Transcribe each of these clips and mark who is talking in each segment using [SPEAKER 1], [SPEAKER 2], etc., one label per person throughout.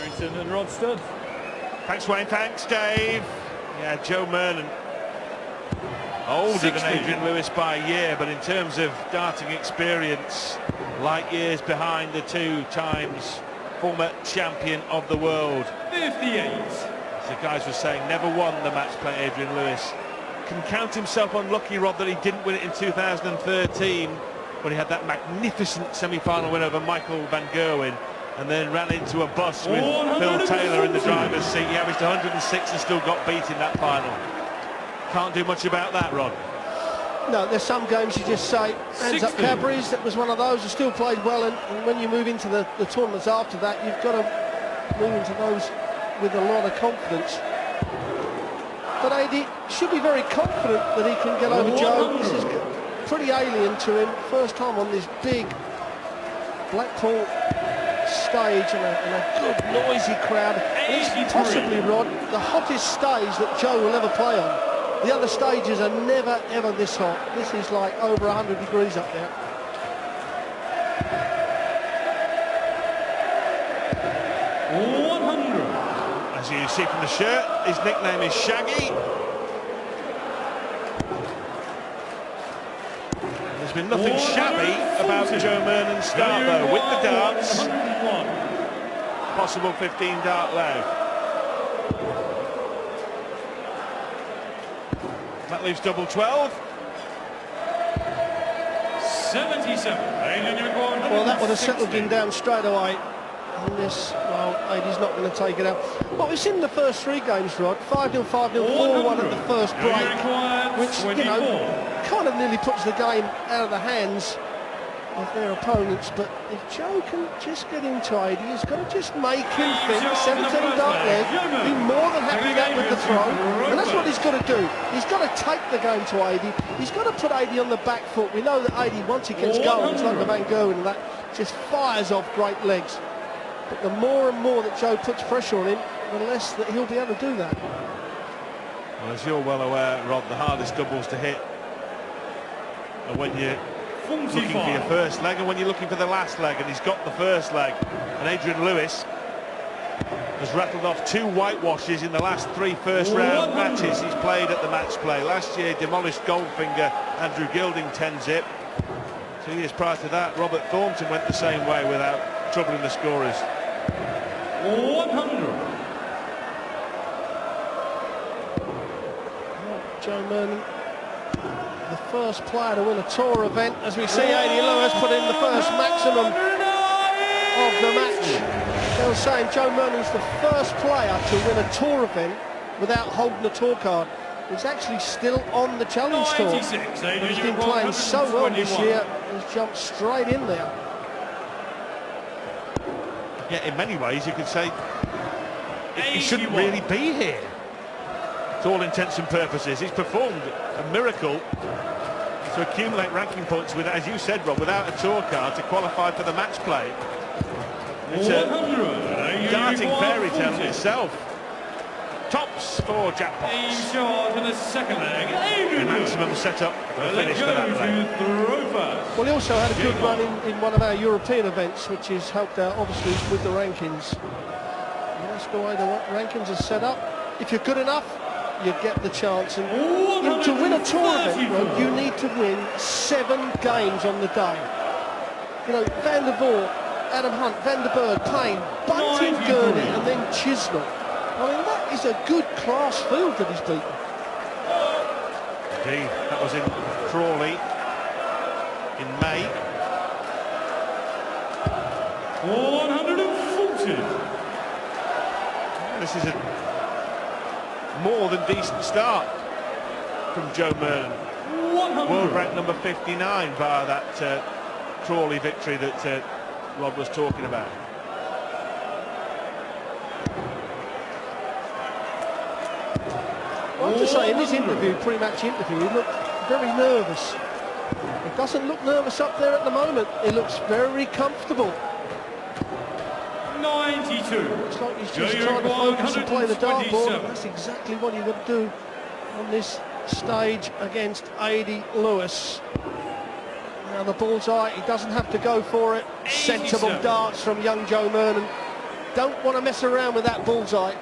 [SPEAKER 1] Harrison and Rod Studd.
[SPEAKER 2] Thanks, Wayne. Thanks, Dave. Yeah, Joe Murnan. Older than Adrian Lewis by a year, but in terms of darting experience, light years behind the 2 times former champion of the world.
[SPEAKER 1] 58.
[SPEAKER 2] As the guys were saying, never won the match play, Adrian Lewis. Can count himself unlucky, Rob, that he didn't win it in 2013 when he had that magnificent semi-final win over Michael van Gerwen, and then ran into a bus with Phil Taylor in the driver's seat. He averaged 106 and still got beat in that final. Can't do much about that, Rod.
[SPEAKER 3] No, there's some games you just say, hands up Cadbury's, that was one of those who still played well, and when you move into the tournaments after that, you've got to move into those with a lot of confidence. But AD should be very confident that he can get over Joe. This is pretty alien to him. First time on this big Blackpool stage and a good noisy crowd. And it's possibly, Rod, the hottest stage that Joe will ever play on. The other stages are never ever this hot. This is like over 100 degrees up there.
[SPEAKER 2] As you see from the shirt, his nickname is Shaggy. There's been nothing shabby about Joe Murnan's start though, with the darts. Possible 15 dart low. That leaves double 12.
[SPEAKER 1] 77.
[SPEAKER 3] Well, that would have settled him down straight away. And this, well, AD's not going to take it out. Well, we've seen the first 3 games, Rod. 5-0, 5-0, 4-1 at the first break, which, you know, kind of nearly puts the game out of the hands of their opponents. But if Joe can just get into AD, he's got to just make him think. 17 dart leg, be more than happy that with the throw. And that's what he's got to do. He's got to take the game to AD. He's got to put AD on the back foot. We know that AD, once he gets going, it's like the Van Gerwen, that just fires off great legs. But the more and more that Joe puts pressure on him, the less that he'll be able to do that.
[SPEAKER 2] Well, as you're well aware, Rob, the hardest doubles to hit are when you're looking for your first leg and when you're looking for the last leg, and he's got the first leg. And Adrian Lewis has rattled off 2 whitewashes in the last 3 first-round matches he's played at the match play. Last year, demolished Goldfinger, Andrew Gilding 10-zip. 2 years prior to that, Robert Thornton went the same way without troubling the scorers.
[SPEAKER 1] 100.
[SPEAKER 3] Joe Murnan, the first player to win a tour event, as we see AD Lewis put in the first maximum of the match. They were saying Joe Murnan's the first player to win a tour event without holding a tour card. He's actually still on the Challenge Tour. But he's been playing so well this year, he's jumped straight in there.
[SPEAKER 2] Yeah, in many ways you could say he shouldn't really be here. To all intents and purposes, he's performed a miracle to accumulate ranking points with, as you said, Rob, without a tour card to qualify for the match play. It's a darting fairy tale in itself. Tops for jackpots.
[SPEAKER 1] To the second leg.
[SPEAKER 2] The maximum setup for finish for that leg.
[SPEAKER 3] Well, he also had a good run in one of our European events, which has helped out obviously with the rankings. And that's the way the rankings are set up. If you're good enough, you get the chance. And to win a tour event, Rod, you need to win 7 games on the day. You know, Van der Voort, Adam Hunt, Van der Berg, Payne, Bunting, Gurney, and then Chisnell. I mean, that is a good class field that he's beaten.
[SPEAKER 2] Indeed, that was in Crawley in May.
[SPEAKER 1] 140.
[SPEAKER 2] This is a more than decent start from Joe Murnan. World rank number 59 via that Crawley victory that Rob was talking about.
[SPEAKER 3] Well, I have to say, in his interview, pre-match interview, he looked very nervous. He doesn't look nervous up there at the moment. He looks very comfortable.
[SPEAKER 1] 92.
[SPEAKER 3] Looks like he's just trying to focus and play the dartboard. That's exactly what he would do on this stage against AD Lewis. Now the bullseye, he doesn't have to go for it. Sensible darts from young Joe Murnan. don't want to mess around with that bullseye.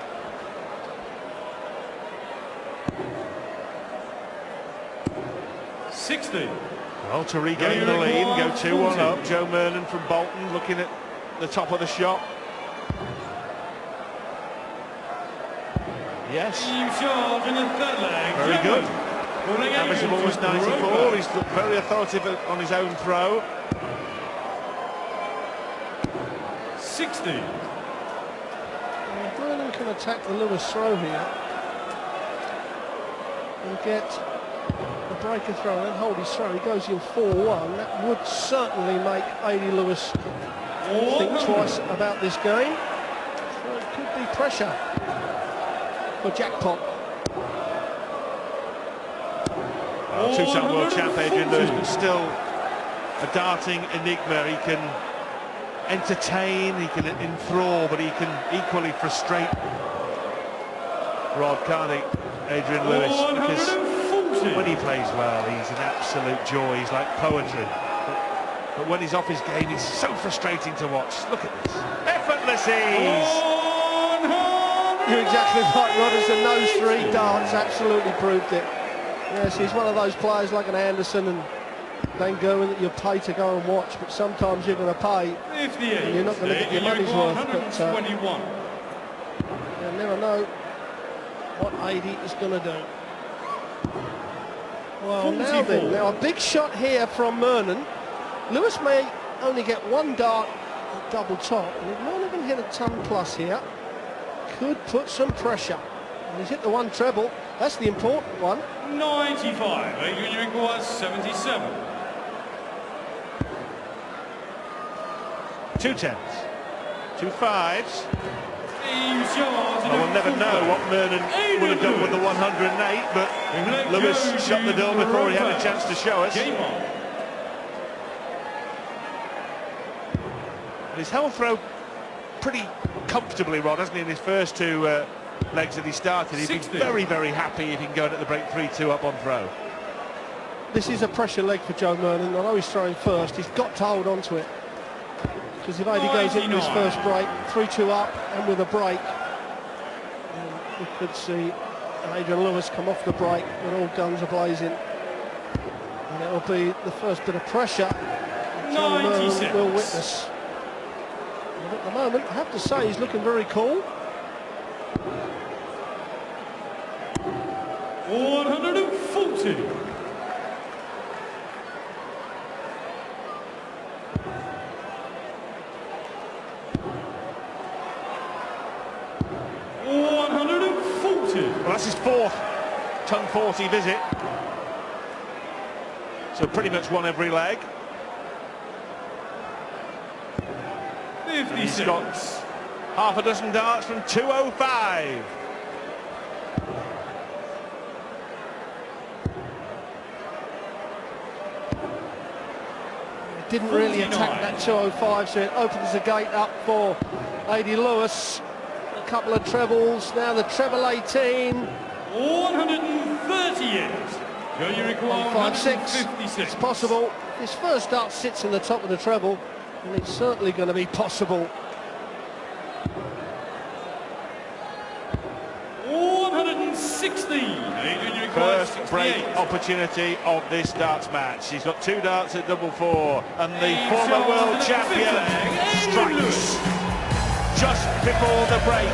[SPEAKER 2] Well, to regain the lead, go 2-1 up. Joe Murnan from Bolton looking at the top of the shot. Yes. Very good. Average of almost 94. He's looked very authoritative on his own throw.
[SPEAKER 1] 60.
[SPEAKER 3] Murnan can attack the Lewis throw here and get the breaker throw and then hold his throw. He goes in 4-1. That would certainly make A.D. Lewis think twice about this game. So it could be pressure for Jackpot.
[SPEAKER 2] Well, two-time world champ Adrian Lewis, but still a darting enigma. He can entertain, he can enthrall, but he can equally frustrate Rod, can't he, Adrian Lewis? Because when he plays well, he's an absolute joy. He's like poetry. But when he's off his game, he's so frustrating to watch. Look at this. Effortless ease.
[SPEAKER 3] You're exactly right, Rod. And those three darts absolutely proved it. Yes, he's one of those players like an Anderson and Van Gerwen that you pay to go and watch, but sometimes you're going to pay and you're not going to get your money's worth. But you never know what A.D. is going to do. Well, now then, a big shot here from Murnan. Lewis may only get one dart at double top, and if Murnan can hit a ton plus here, could put some pressure. And he's hit the one treble. That's the important one.
[SPEAKER 1] 95. Adrian requires 77.
[SPEAKER 2] 2 10s, 2 5s.
[SPEAKER 1] I
[SPEAKER 2] will never know what Murnan would have done with the 108, but Lewis shut the door before he had a chance to show us. And he's held throw pretty comfortably, Rod, hasn't he, in his first two legs that he started. He'd be very, very happy if he can go at the break 3-2 up on throw.
[SPEAKER 3] This is a pressure leg for Joe Murnan. Although he's throwing first, he's got to hold on to it. Because if A.D. goes into his first break, 3-2 up and with a break, we could see Adrian Lewis come off the break with all guns a-blazing. And it'll be the first bit of pressure Joe Murnan will witness. And at the moment, I have to say, he's looking very cool.
[SPEAKER 1] 140.
[SPEAKER 2] Well, that's his fourth ton 40 visit. So pretty much won every leg.
[SPEAKER 1] 56.
[SPEAKER 2] He's got half a dozen darts from 205.
[SPEAKER 3] Didn't really attack that 205, so it opens the gate up for A.D. Lewis. A couple of trebles, now the treble 18.
[SPEAKER 1] 138. You require
[SPEAKER 3] 5-6. It's possible. His first dart sits in the top of the treble, and it's certainly going to be possible.
[SPEAKER 1] 116.
[SPEAKER 2] First break opportunity of this darts match. He's got 2 darts at double 4, and the former world champion strikes just before the break.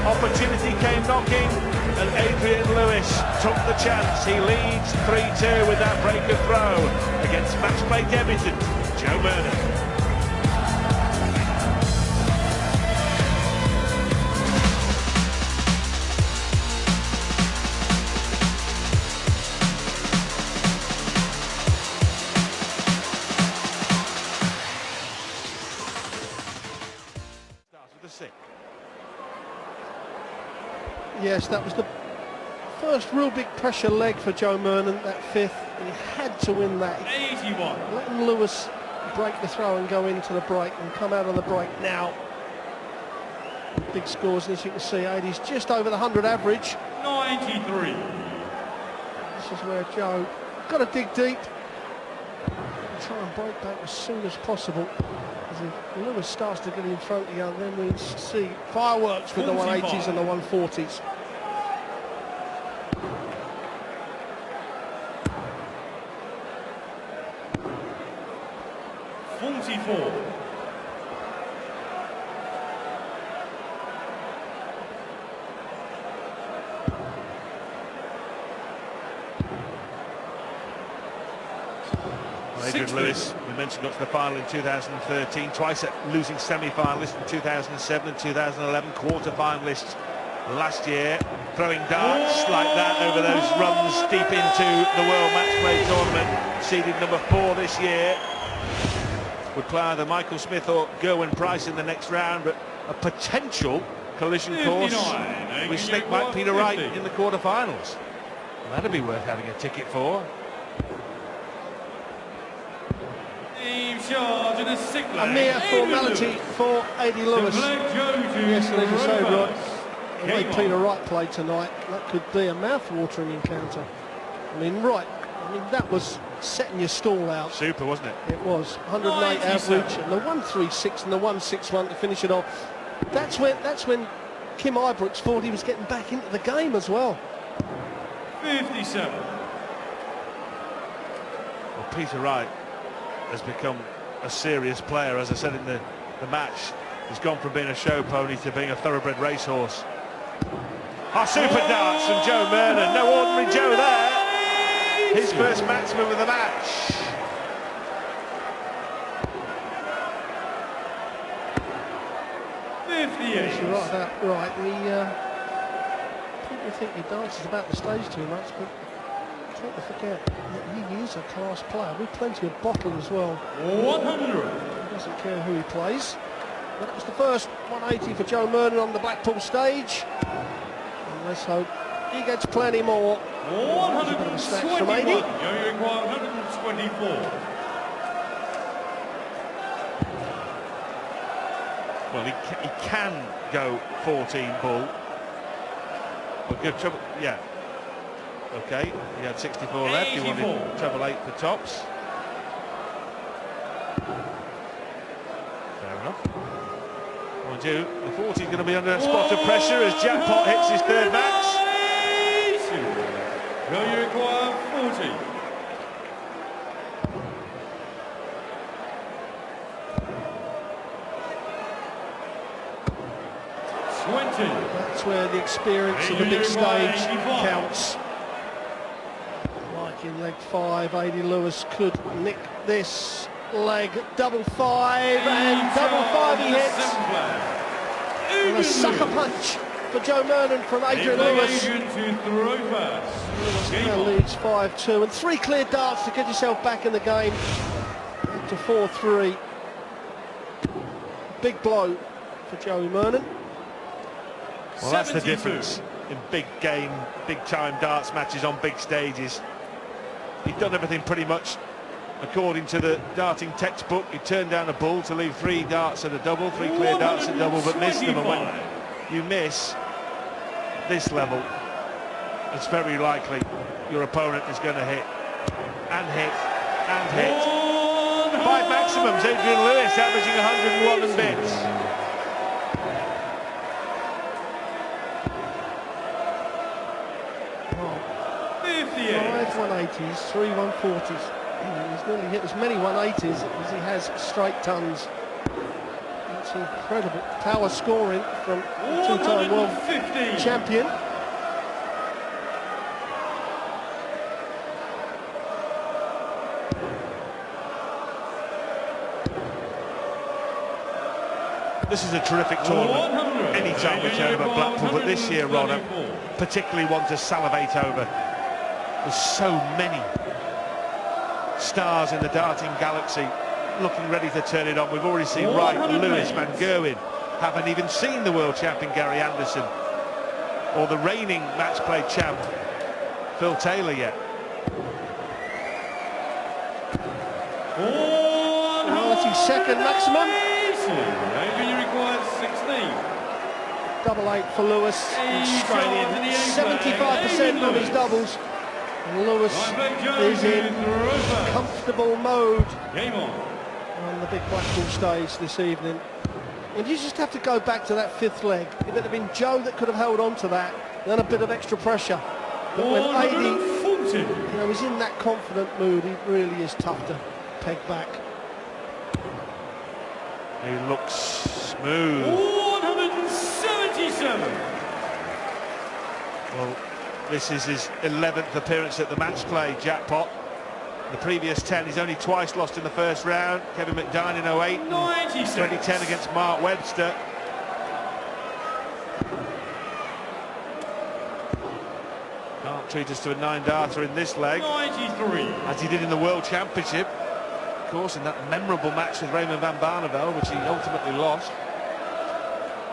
[SPEAKER 2] Opportunity came knocking, and Adrian Lewis took the chance. He leads 3-2 with that breaker throw against Matchplay debutant Joe Murnan.
[SPEAKER 3] Yes, that was the first real big pressure leg for Joe Murnan, that fifth. He had to win that.
[SPEAKER 1] 81.
[SPEAKER 3] Letting Lewis break the throw and go into the break and come out of the break now. Big scores, and as you can see, A.D.'s just over the 100 average.
[SPEAKER 1] 93.
[SPEAKER 3] This is where Joe got to dig deep and try and break back as soon as possible. If Lewis starts to get in front again, then we see fireworks with the 180s and the 140s.
[SPEAKER 2] Adrian Lewis, we mentioned, got to the final in 2013, twice a losing semi-finalist in 2007 and 2011, quarter-finalists last year, throwing darts like that over those runs deep into the World Matchplay tournament, seeded number 4 this year. Would play either Michael Smith or Gerwyn Price in the next round, but a potential collision course with Slick Mike Peter Wright in the quarter-finals. Well, that'd be worth having a ticket for.
[SPEAKER 3] A mere formality for Adrian Lewis. Yes, and as you say, Rod, the way Peter Wright played tonight, that could be a mouth-watering encounter. I mean, that was setting your stall out.
[SPEAKER 2] Super, wasn't it?
[SPEAKER 3] It was. 108 average, and the 136 and the 161 to finish it off. That's when Kim Ibrox thought he was getting back into the game as well.
[SPEAKER 1] 57.
[SPEAKER 2] Well, Peter Wright has become a serious player, as I said in the match. He's gone from being a show pony to being a thoroughbred racehorse. Super darts from Joe Murnan. No ordinary Joe there. His first maximum of the match.
[SPEAKER 3] You're right about right. People think he dances about the stage too much, but don't forget that he is a class player with plenty of bottle as well.
[SPEAKER 1] 100.
[SPEAKER 3] He doesn't care who he plays. But that was the first 180 for Joe Murnan on the Blackpool stage. And let's hope he gets plenty more.
[SPEAKER 1] 121. You require 124.
[SPEAKER 2] Well, he can go 14 bull. But good trouble, yeah. Okay, he had 64 left. He wanted treble 8 for tops. Fair enough. Mind you, the 40 is going to be under a spot of pressure as Jackpot hits his third max.
[SPEAKER 1] Well, you require 40.
[SPEAKER 3] That's where the experience of the big stage counts. Like in leg 5, Adrian Lewis could nick this leg. Double 5 and double 5 he hits. And a sucker punch for Joe Murnan from Adrian Lewis. Now leads 5-2 and 3 clear darts to get yourself back in the game. Up to 4-3. Big blow for Joey Murnan.
[SPEAKER 2] Well, that's the difference in big game, big time darts matches on big stages. He'd done everything pretty much according to the darting textbook. He turned down a bull to leave 3 darts at a double, 3 clear darts at a double, but missed them. And when you miss this level, it's very likely your opponent is going to hit and hit and hit. 5 maximums, Adrian Lewis averaging 101 and bits. Five 180s, 3 140s. He's nearly hit as many 180s as he has straight tons. That's incredible power scoring from the 2-time world champion. This is a terrific tournament. Anytime we turn up at Blackpool, but this year, Rod, I particularly want to salivate over. There's so many stars in the darting galaxy looking ready to turn it on. We've already seen Wright, Lewis, Van Gerwen. Haven't even seen the world champion Gary Anderson or the reigning match play champ Phil Taylor yet.
[SPEAKER 3] Well, that's his second maximum.
[SPEAKER 1] Maybe you require 16.
[SPEAKER 3] Double 8 for Lewis, straight in. 75% on his doubles. And Lewis is in comfortable mode.
[SPEAKER 1] Game on.
[SPEAKER 3] on the big Blackpool stage this evening. And you just have to go back to that fifth leg. If it had been Joe that could have held on to that, then a bit of extra pressure. But when Adi, is in that confident mood, it really is tough to peg back.
[SPEAKER 2] He looks smooth.
[SPEAKER 1] 177.
[SPEAKER 2] Well, this is his 11th appearance at the Matchplay jackpot. The previous 10, he's only twice lost in the first round. Kevin McDine in 08, 2010 against Mark Webster. Can't treat us to a 9-darter in this leg.
[SPEAKER 1] 93.
[SPEAKER 2] As he did in the World Championship. Of course, in that memorable match with Raymond van Barneveld, which he ultimately lost.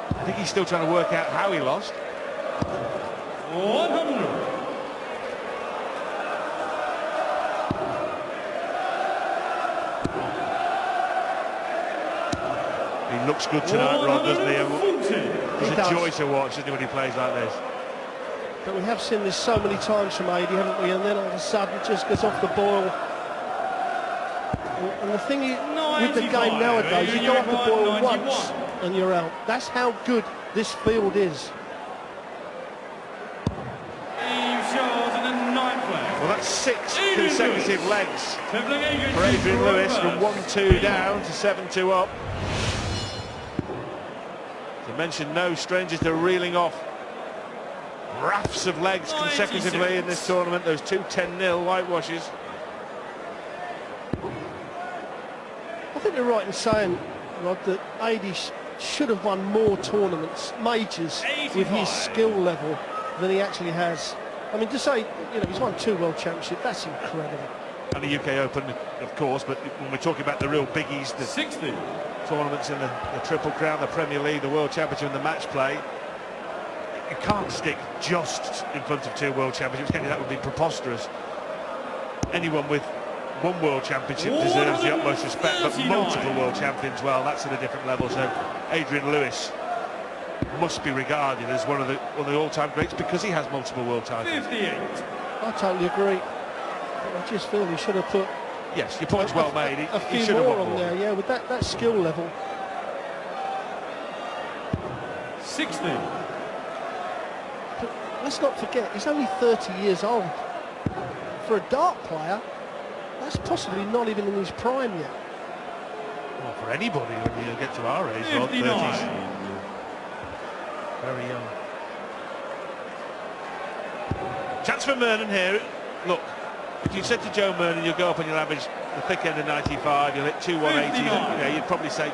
[SPEAKER 2] I think he's still trying to work out how he lost.
[SPEAKER 1] 100.
[SPEAKER 2] He looks good tonight, Rod, doesn't he? It's a joy to watch, isn't it, when he plays like this?
[SPEAKER 3] But we have seen this so many times from Adi, haven't we? And then all of a sudden just gets off the boil. And the thing is, with the game nowadays, you go off the boil once and you're out. That's how good this field is.
[SPEAKER 2] Well, that's 6 consecutive legs for Adrian Lewis, from 1-2 down to 7-2 up. To mention, no stranger to reeling off rafts of legs consecutively in this tournament, those two 10-0 whitewashes.
[SPEAKER 3] I think you're right in saying, Rod, that Adi should have won more tournaments, majors, with his skill level than he actually has. I mean, to say, he's won 2 World Championships, that's incredible.
[SPEAKER 2] And the UK Open, of course, but when we're talking about the real biggies, the
[SPEAKER 1] 60
[SPEAKER 2] tournaments in the Triple Crown, the Premier League, the World Championship and the Match Play, you can't stick just in front of 2 World Championships, can you? That would be preposterous. Anyone with 1 World Championship deserves the utmost respect, but multiple World Champions, well, that's at a different level. So Adrian Lewis must be regarded as one of the all-time greats because he has multiple world titles.
[SPEAKER 1] 58.
[SPEAKER 3] I totally agree. I just feel he should have put...
[SPEAKER 2] Yes, your point's well made.
[SPEAKER 3] A few more on there, yeah, with that skill level.
[SPEAKER 1] 60.
[SPEAKER 3] But let's not forget, he's only 30 years old. For a dart player, that's possibly not even in his prime yet.
[SPEAKER 2] Well, for anybody when you get to our age, Rod, 30s. Very young. Chance for Murnan here. Look, if you said to Joe Murnan you'll go up and you'll average the thick end of 95, you'll hit 2 180s, you'd probably say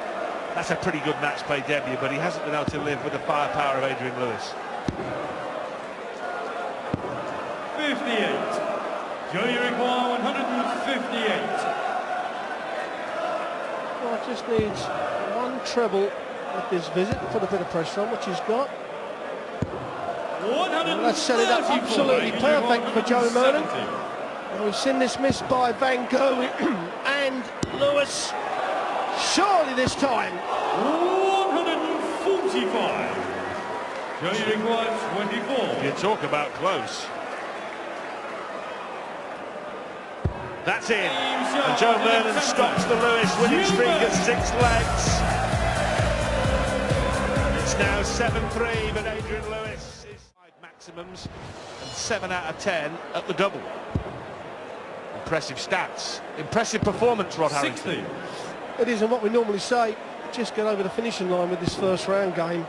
[SPEAKER 2] that's a pretty good match play debut, but he hasn't been able to live with the firepower of Adrian Lewis.
[SPEAKER 1] 58. Joe, you require 158.
[SPEAKER 3] Well, just needs 1 treble with this visit, put a bit of pressure on, which he's got. And let's set it up absolutely perfect for Joe Murnan. And we've seen this miss by Van Gogh and Lewis. Surely this time.
[SPEAKER 1] 145. Joe, you require 24.
[SPEAKER 2] You talk about close. That's in. And Joe Murnan stops the Lewis winning streak at 6 legs. It's now 7-3, but Adrian Lewis is 5 maximums and 7 out of 10 at the double. Impressive stats. Impressive performance, Rod Harrington.
[SPEAKER 1] 60.
[SPEAKER 3] It is, and what we normally say, just get over the finishing line with this first round game.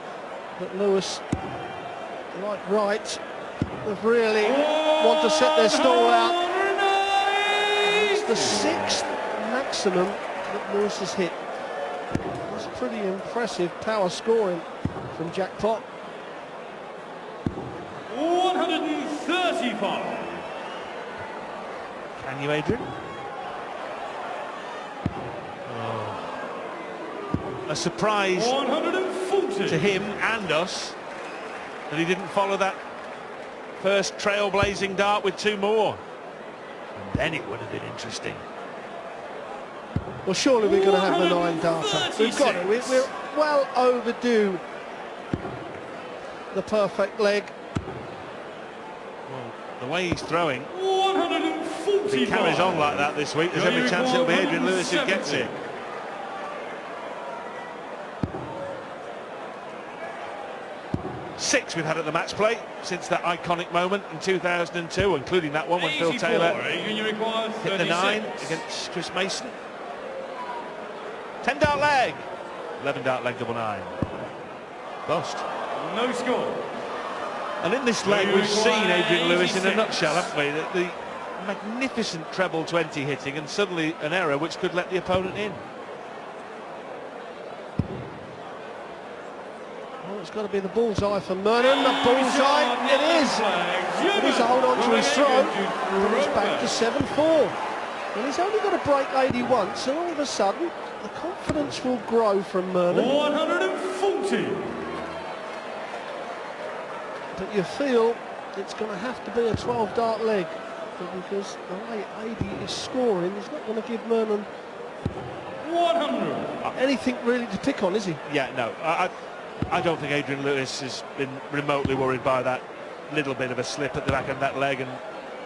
[SPEAKER 3] But Lewis, like Wright, have really want to set their stall out. It's the 6th maximum that Lewis has hit. That's pretty impressive power scoring from Jackpot.
[SPEAKER 1] 135.
[SPEAKER 2] Can you, Adrian? A surprise
[SPEAKER 1] 140.
[SPEAKER 2] to him and us that he didn't follow that first trailblazing dart with 2 more. And then it would have been interesting.
[SPEAKER 3] Well, surely we're going to have the 9-darter. We've got it. We're well overdue the perfect leg.
[SPEAKER 2] Well, the way he's throwing,
[SPEAKER 1] 140.
[SPEAKER 2] if he carries on like that this week, there's every chance it'll be Adrian Lewis who gets it. 6 we've had at the match play since that iconic moment in 2002, including that one when Phil Taylor hit the 9 against Chris Mason. 10 dart leg, 11 dart leg double 9. Bust.
[SPEAKER 1] No score.
[SPEAKER 2] And in this leg we've seen Adrian Lewis in a nutshell, haven't we? The magnificent treble 20 hitting and suddenly an error which could let the opponent in.
[SPEAKER 3] Well, it's got to be the bullseye for Murnan. The bullseye, it is. He needs to hold on to his throw. It's back to 7-4. And he's only got to break 80 once, and all of a sudden the confidence will grow from Murnan.
[SPEAKER 1] 140.
[SPEAKER 3] But you feel it's going to have to be a 12 dart leg, because the way 80 is scoring, he's not going to give Murnan
[SPEAKER 1] 100.
[SPEAKER 3] anything really to pick on, is he?
[SPEAKER 2] Yeah, no, I don't think Adrian Lewis has been remotely worried by that little bit of a slip at the back of that leg and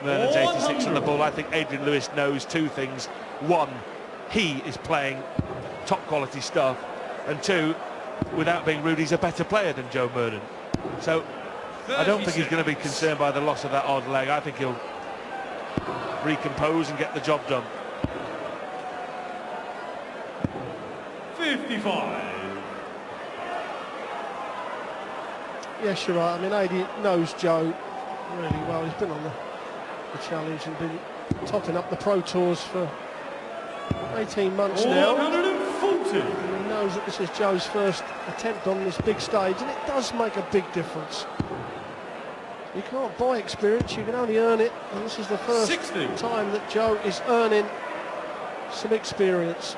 [SPEAKER 2] Murnan's 86 on the ball. I think Adrian Lewis knows two things. One, he is playing top quality stuff, and two, without being rude, he's a better player than Joe Murnan. So I don't think he's going to be concerned by the loss of that odd leg. I think he'll recompose and get the job done.
[SPEAKER 1] 55.
[SPEAKER 3] Yes, you're right. I mean, Adi knows Joe really well. He's been on the challenge and been topping up the Pro Tours for 18 months now.
[SPEAKER 1] 140.
[SPEAKER 3] And he knows that this is Joe's first attempt on this big stage, and it does make a big difference. You can't buy experience, you can only earn it, and this is the first
[SPEAKER 1] 60.
[SPEAKER 3] time that Joe is earning some experience.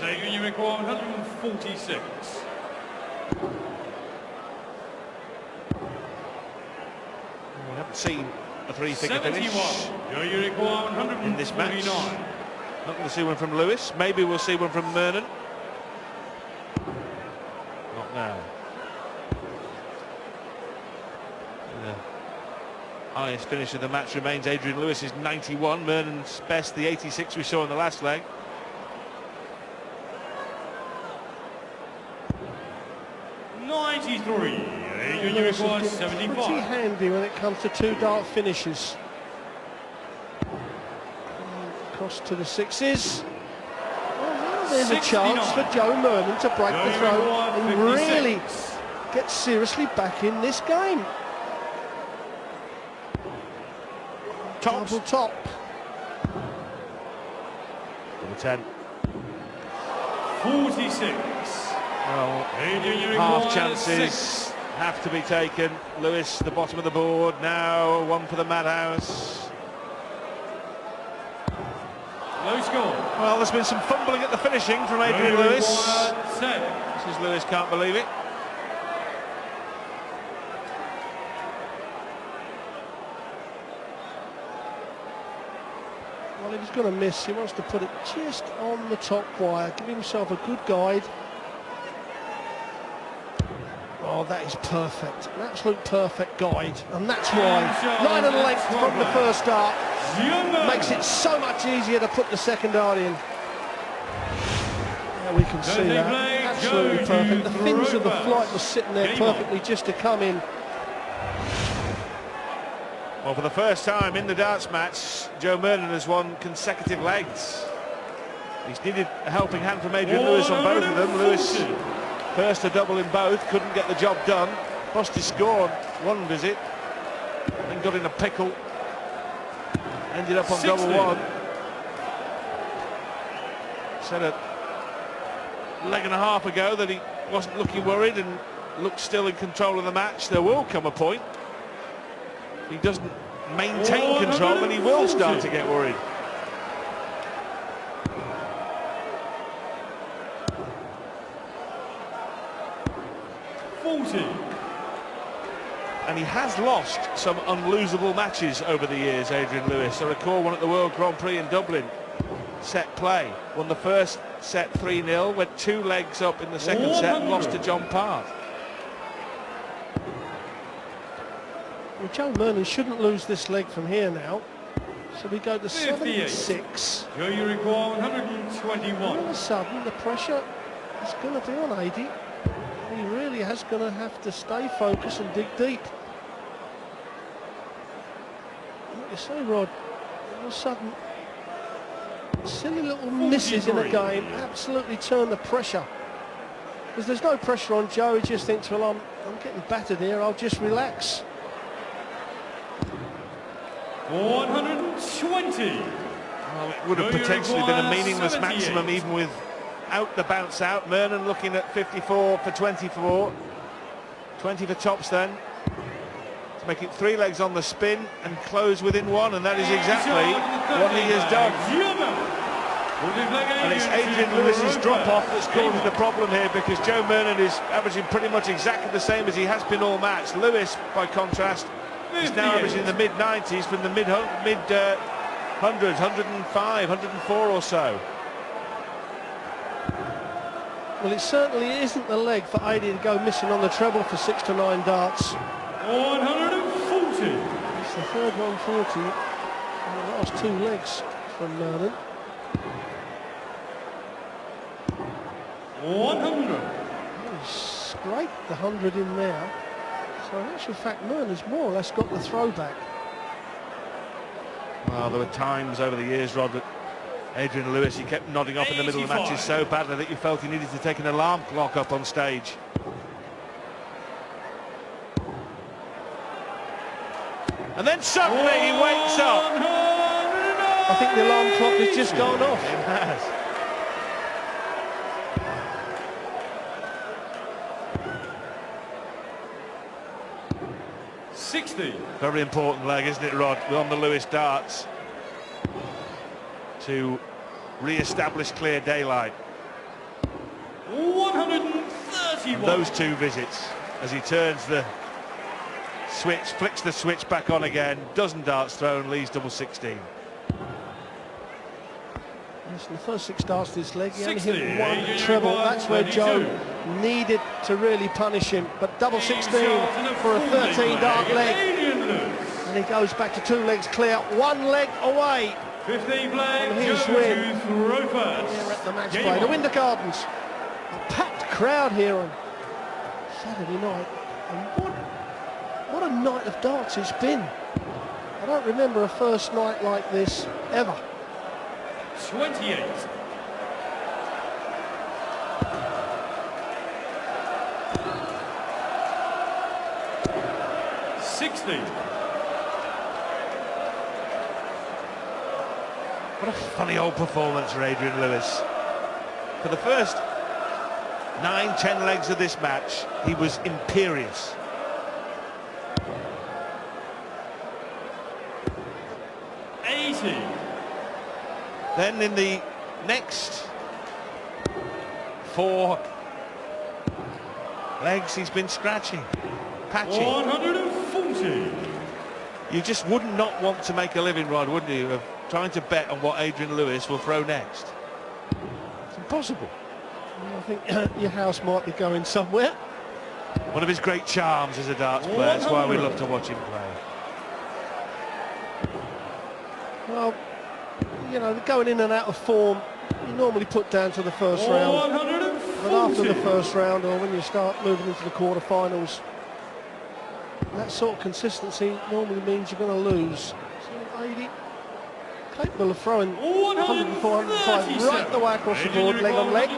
[SPEAKER 1] Adrian, you require 146.
[SPEAKER 2] We haven't seen a three-figure finish
[SPEAKER 1] You require 149.
[SPEAKER 2] in this match. Not going to see one from Lewis. Maybe we'll see one from Murnan. Not now. The highest finish of the match remains Adrian Lewis's 91. Murnan's best, the 86 we saw in the last leg.
[SPEAKER 1] 93. Adrian, you require 75.
[SPEAKER 3] Pretty handy when it comes to two dart finishes. Across to the sixes. Well, now there's 69. A chance for Joe Murnan to break the throw and really get seriously back in this game. Double top.
[SPEAKER 2] Number 10.
[SPEAKER 1] 46.
[SPEAKER 2] Well,
[SPEAKER 1] Adrian,
[SPEAKER 2] half chances have to be taken. Lewis, the bottom of the board now. One for the madhouse.
[SPEAKER 1] Low score.
[SPEAKER 2] Well, there's been some fumbling at the finishing from Adrian Lewis. Mrs. Lewis can't believe it.
[SPEAKER 3] Well, if he's going to miss, he wants to put it just on the top wire. Give himself a good guide. Oh, that is perfect. An absolute perfect guide. And that's why line and length from the first dart makes it so much easier to put the second dart in. Yeah, we can see that. Absolutely perfect. The fins of the flight were sitting there perfectly just to come in.
[SPEAKER 2] Well, for the first time in the darts match, Joe Murnan has won consecutive legs. He's needed a helping hand from Adrian Lewis on both of them. Lewis first a double in both, couldn't get the job done. Lost his score on one visit, then got in a pickle. Ended up on 60. Double one. Said a leg and a half ago that he wasn't looking worried and looked still in control of the match. There will come a point. If he doesn't maintain control, then he will start to get worried. And he has lost some unlosable matches over the years, Adrian Lewis. I recall one at the World Grand Prix in Dublin. Set play. Won the first set 3-0, went 2 legs up in the second set and lost to John Part.
[SPEAKER 3] Well, Joe Murnan shouldn't lose this leg from here now. So we go to
[SPEAKER 1] 58.
[SPEAKER 3] 76.
[SPEAKER 1] Joe, you require 121.
[SPEAKER 3] All of a sudden, the pressure is going to be on AD. He really has going to have to stay focused and dig deep. Like you say, Rod, all of a sudden, silly little misses in the game absolutely turn the pressure. Because there's no pressure on Joe, he just thinks, well, I'm getting battered here, I'll just relax.
[SPEAKER 1] 120.
[SPEAKER 2] Well, it would have potentially been a meaningless maximum even without the bounce out. Murnan looking at 54 for 24. 20 for tops then. To make it 3 legs on the spin and close within 1, and that is exactly what he has done. And it's Adrian Lewis's drop-off that's causing the problem here, because Joe Murnan is averaging pretty much exactly the same as he has been all match. Lewis, by contrast, is now averaging the mid-90s from the mid-hundreds, 105, 104 or so.
[SPEAKER 3] Well, it certainly isn't the leg for AD to go missing on the treble for 6 to 9 darts.
[SPEAKER 1] 140.
[SPEAKER 3] It's the third 140 and the last 2 legs from Murnan.
[SPEAKER 1] 100.
[SPEAKER 3] He scraped the 100 in there. So in actual fact, Murnan's more or less got the throwback.
[SPEAKER 2] Well, there were times over the years, Rod, that Adrian Lewis, he kept nodding off in the middle of the matches so badly that you felt he needed to take an alarm clock up on stage. And then suddenly he wakes up.
[SPEAKER 3] I think the alarm clock has just gone off.
[SPEAKER 2] It has. Very important leg, isn't it, Rod, on the Lewis darts, to re-establish clear daylight.
[SPEAKER 1] 131.
[SPEAKER 2] And those 2 visits, as he turns the switch, flicks the switch back on again, dozen darts thrown, leaves double 16.
[SPEAKER 3] Yes, in the first 6 darts of this leg, he only
[SPEAKER 1] 60,
[SPEAKER 3] hit 1 treble. That's where Joe needed to really punish him. But double 16 for a 13 dart leg. And he goes back to 2 legs clear, 1 leg away.
[SPEAKER 1] 15 leg,
[SPEAKER 3] his
[SPEAKER 1] Joe
[SPEAKER 3] win.
[SPEAKER 1] to throw first.
[SPEAKER 3] Here at the Matchplay, the Winter Gardens. A packed crowd here on Saturday night. And what a night of darts it's been. I don't remember a first night like this ever.
[SPEAKER 1] 28. 60.
[SPEAKER 2] What a funny old performance for Adrian Lewis. For the first 9, 10 legs of this match, he was imperious. Then in the next 4 legs, he's been scratching, patching.
[SPEAKER 1] 140.
[SPEAKER 2] You just would not want to make a living, Rod, wouldn't you, of trying to bet on what Adrian Lewis will throw next. It's impossible.
[SPEAKER 3] Well, I think your house might be going somewhere.
[SPEAKER 2] One of his great charms as a darts player. That's why we love to watch him play.
[SPEAKER 3] Well, you know, going in and out of form, you normally put down to the first round. But after the first round, or when you start moving into the quarterfinals, that sort of consistency normally means you're going to lose. So 80, capable of throwing 104, 105 right the way across the board, leg on leg.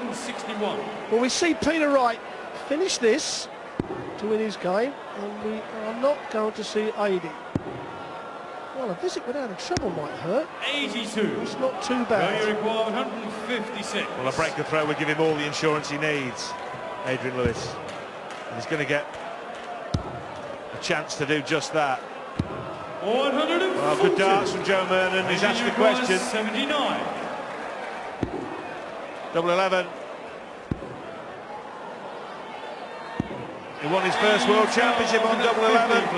[SPEAKER 3] Well, we see Peter Wright finish this to win his game, and we are not going to see 80. Well, a visit without a treble might hurt.
[SPEAKER 1] 82.
[SPEAKER 3] It's not too bad.
[SPEAKER 1] You require 156.
[SPEAKER 2] Well, a break the throw would give him all the insurance he needs, Adrian Lewis. And he's going to get a chance to do just that.
[SPEAKER 1] 140.
[SPEAKER 2] Well, good darts from Joe Murnan. He's asked the question.
[SPEAKER 1] 79.
[SPEAKER 2] Double 11. He won his first World Championship on double 11.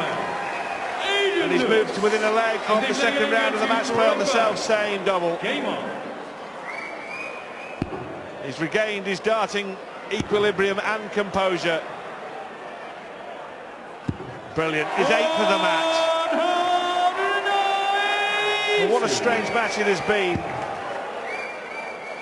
[SPEAKER 2] And he's moved to within a leg of the second round of the match play on the self-same double.
[SPEAKER 1] Game on.
[SPEAKER 2] He's regained his darting equilibrium and composure. Brilliant. His 8th of the match. Well, what a strange match it has been.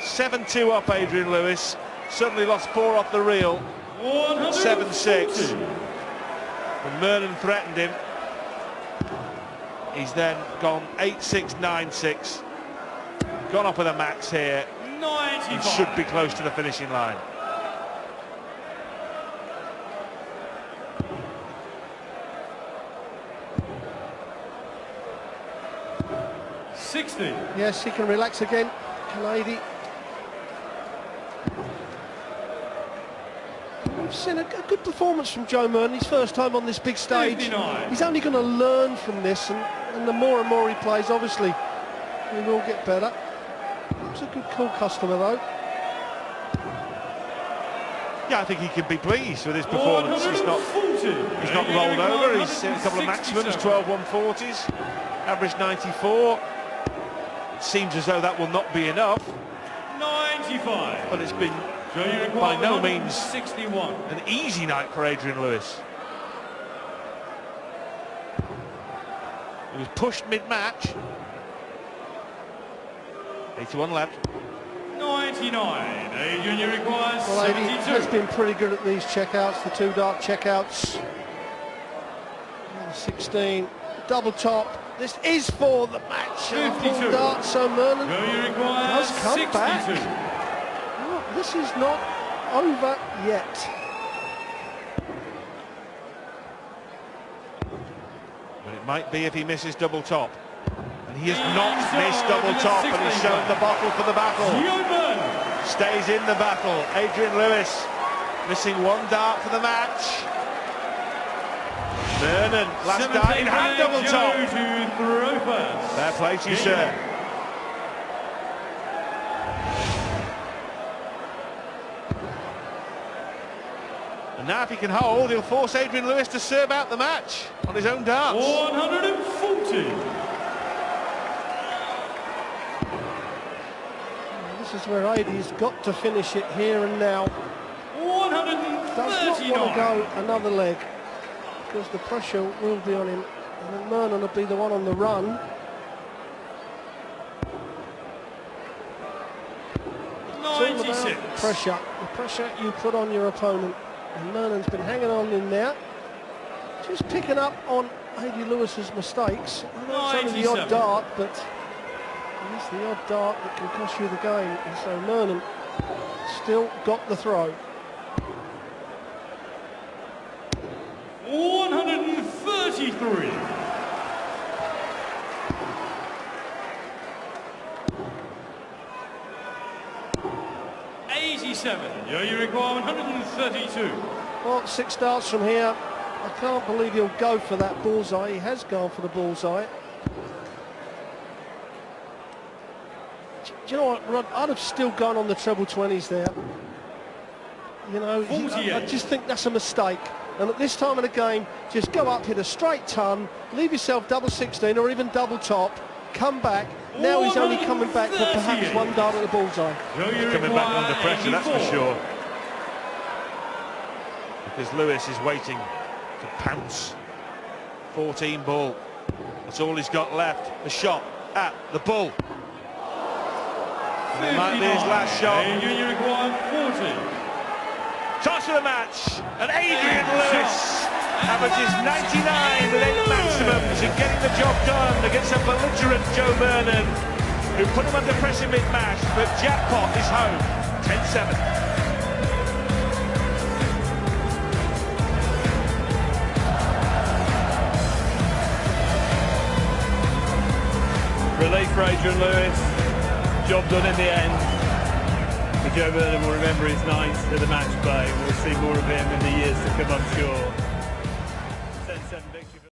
[SPEAKER 2] 7-2 up Adrian Lewis. Suddenly lost 4 off the reel. 7-6. And Murnan threatened him. He's then gone 8-6, 9-6. Gone up with a max here.
[SPEAKER 1] 95.
[SPEAKER 2] He should be close to the finishing line.
[SPEAKER 3] Yes, he can relax again, Canady. We've seen a good performance from Joe Murnan, his first time on this big stage.
[SPEAKER 1] 59.
[SPEAKER 3] He's only going to learn from this, and the more and more he plays, obviously, he will get better. He's a good cool customer, though.
[SPEAKER 2] Yeah, I think he can be pleased with his performance. He's not rolled over. He's hit a couple of maximums, 12 140s, average 94. It seems as though that will not be enough.
[SPEAKER 1] 95.
[SPEAKER 2] But it's been by no means an easy night for Adrian Lewis. He was pushed mid-match. 81 left.
[SPEAKER 1] 99. Adrian requires
[SPEAKER 3] well,
[SPEAKER 1] 72.
[SPEAKER 3] He has been pretty good at these checkouts, the 2 dart checkouts. 16, double top. This is for the match.
[SPEAKER 1] 52.
[SPEAKER 3] Dart, so Murnan does come
[SPEAKER 1] 62.
[SPEAKER 3] back. Oh, this is not over yet.
[SPEAKER 2] But it might be if he misses double top. And he has not missed double top, and he's shown the bottle for the battle. Stays in the battle. Adrian Lewis missing 1 dart for the match. Murnan, last dart in hand, double top. Fair play to you, sir. And now if he can hold, he'll force Adrian Lewis to serve out the match on his own darts.
[SPEAKER 1] 140.
[SPEAKER 3] This is where Adie's got to finish it here and now.
[SPEAKER 1] 139.
[SPEAKER 3] Does not want to go another leg, because the pressure will be on him, and then Murnan will be the one on the run. It's all about pressure, the pressure you put on your opponent, and Murnan's been hanging on in there, just picking up on Adrian Lewis's mistakes. I know it's only the odd dart, but it's the odd dart that can cost you the game, and so Murnan still got the throw.
[SPEAKER 1] 133. You require 132.
[SPEAKER 3] Well, 6 darts from here. I can't believe he'll go for that bullseye. He has gone for the bullseye. Do you know what, Rod? I'd have still gone on the treble 20s there. You know, I just think that's a mistake. And at this time of the game, just go up, hit a straight ton, leave yourself double 16 or even double top, come back. Now he's only coming back for perhaps 1 dart at the bullseye.
[SPEAKER 2] He's coming back under pressure, that's for sure. Because Lewis is waiting to pounce. 14 ball. That's all he's got left. A shot at the bull. And it might be his last shot.
[SPEAKER 1] You require 40.
[SPEAKER 2] Toss of the match, and Adrian Lewis averages 99 with 8 maximums and getting the job done against a belligerent Joe Murnan, who put him under pressure mid-match, but jackpot is home, 10-7.
[SPEAKER 4] Relief for Adrian Lewis, job done in the end. Joe Murnan will remember his nights at the match play. We'll see more of him in the years to come, I'm sure.